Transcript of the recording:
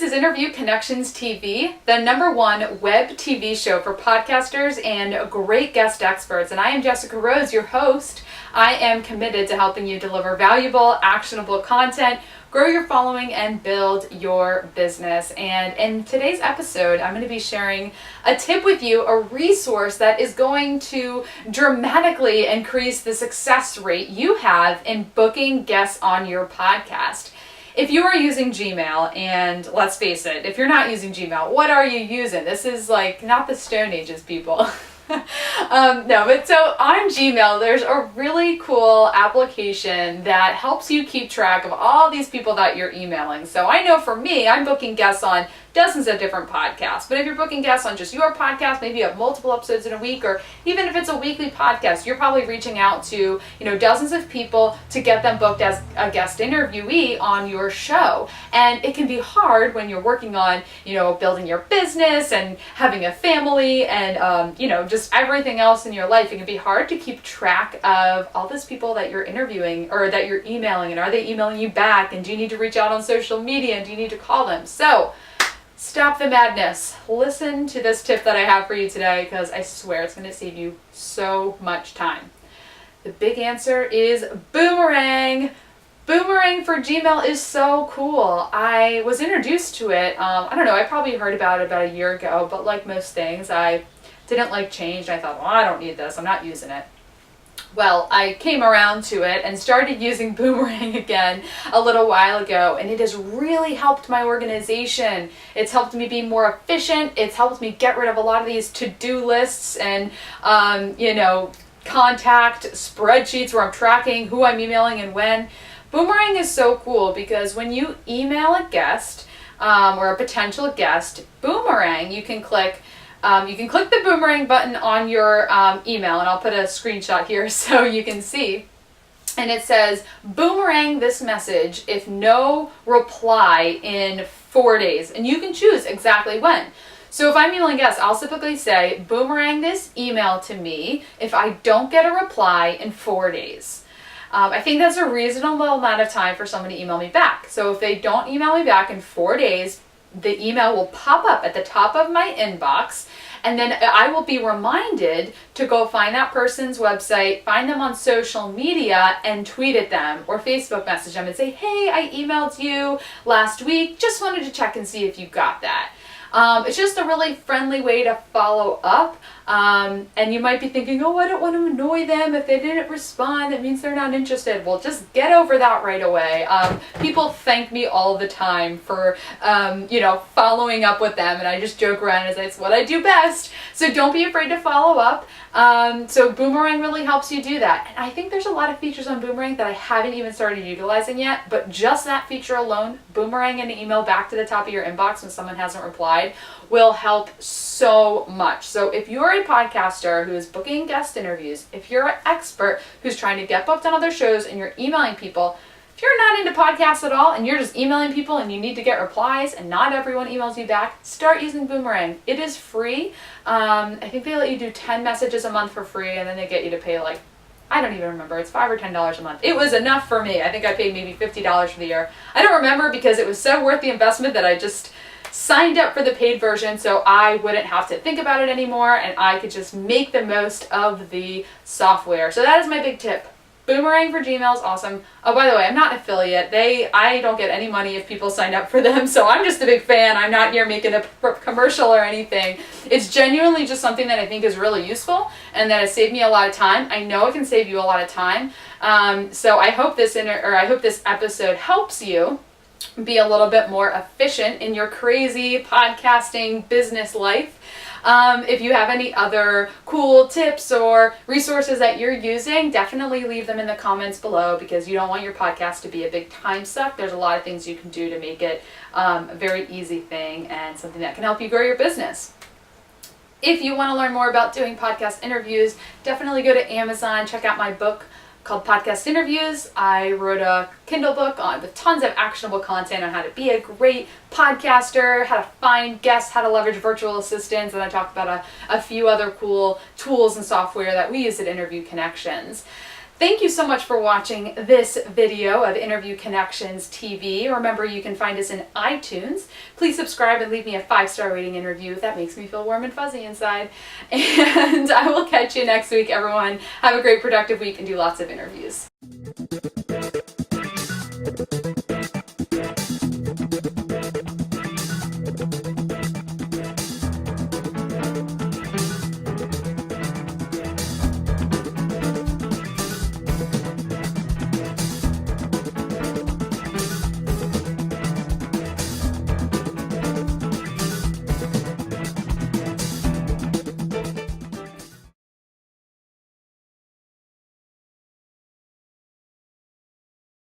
is Interview Connections TV, the #1 web TV show for podcasters and great guest experts. And I am Jessica Rose, your host. I am committed to helping you deliver valuable, actionable content, grow your following, and build your business. And in today's episode, I'm going to be sharing a tip with you, a resource that is going to dramatically increase the success rate you have in booking guests on your podcast. If you are using Gmail, and let's face it, if you're not using Gmail, what are you using? This is like not the Stone Ages, people. So on Gmail, there's a really cool application that helps you keep track of all these people that you're emailing. So I know for me, I'm booking guests on dozens of different podcasts. But if you're booking guests on just your podcast, maybe you have multiple episodes in a week, or even if it's a weekly podcast, you're probably reaching out to, dozens of people to get them booked as a guest interviewee on your show. And it can be hard when you're working on, building your business and having a family and, just everything else in your life. It can be hard to keep track of all these people that you're interviewing or that you're emailing, and are they emailing you back, and do you need to reach out on social media, and do you need to call them? So stop the madness. Listen to this tip that I have for you today, because I swear it's going to save you so much time. The big answer is Boomerang. Boomerang for Gmail is so cool. I was introduced to it, I probably heard about it about a year ago, but like most things, I didn't like change. I thought, I don't need this. I'm not using it. Well, I came around to it and started using Boomerang again a little while ago, and it has really helped my organization. It's helped me be more efficient. It's helped me get rid of a lot of these to-do lists and, contact spreadsheets where I'm tracking who I'm emailing and when. Boomerang is so cool because when you email a guest or a potential guest, Boomerang, you can click the Boomerang button on your email, and I'll put a screenshot here so you can see. And it says, Boomerang this message if no reply in 4 days. And you can choose exactly when. So if I'm emailing guests, I'll typically say, Boomerang this email to me if I don't get a reply in 4 days. I think that's a reasonable amount of time for someone to email me back. So if they don't email me back in 4 days, the email will pop up at the top of my inbox, and then I will be reminded to go find that person's website, find them on social media, and tweet at them or Facebook message them and say, hey, I emailed you last week. Just wanted to check and see if you got that. It's just a really friendly way to follow up. And you might be thinking, I don't want to annoy them. If they didn't respond, that means they're not interested. Well, just get over that right away. People thank me all the time for, following up with them. And I just joke around and say, it's what I do best. So don't be afraid to follow up. So Boomerang really helps you do that. And I think there's a lot of features on Boomerang that I haven't even started utilizing yet, but just that feature alone, Boomerang an email back to the top of your inbox when someone hasn't replied, will help so much. So if you're a podcaster who is booking guest interviews, if you're an expert who's trying to get booked on other shows and you're emailing people, if you're not into podcasts at all and you're just emailing people and you need to get replies and not everyone emails you back, start using Boomerang. It is free. I think they let you do 10 messages a month for free, and then they get you to pay I don't even remember. It's $5 or $10 a month. It was enough for me. I think I paid maybe $50 for the year. I don't remember because it was so worth the investment that I just signed up for the paid version so I wouldn't have to think about it anymore and I could just make the most of the software. So that is my big tip. Boomerang for Gmail is awesome. Oh, by the way, I'm not an affiliate. I don't get any money if people sign up for them, so I'm just a big fan. I'm not here making a commercial or anything. It's genuinely just something that I think is really useful and that has saved me a lot of time. I know it can save you a lot of time. So I hope this episode helps you be a little bit more efficient in your crazy podcasting business life. If you have any other cool tips or resources that you're using, definitely leave them in the comments below, because you don't want your podcast to be a big time suck. There's a lot of things you can do to make it a very easy thing and something that can help you grow your business. If you want to learn more about doing podcast interviews, definitely go to Amazon, check out my book called Podcast Interviews. I wrote a Kindle book with tons of actionable content on how to be a great podcaster, how to find guests, how to leverage virtual assistants, and I talk about a few other cool tools and software that we use at Interview Connections. Thank you so much for watching this video of Interview Connections TV. Remember, you can find us in iTunes. Please subscribe and leave me a 5-star rating and review. That makes me feel warm and fuzzy inside. And I will catch you next week, everyone. Have a great productive week and do lots of interviews.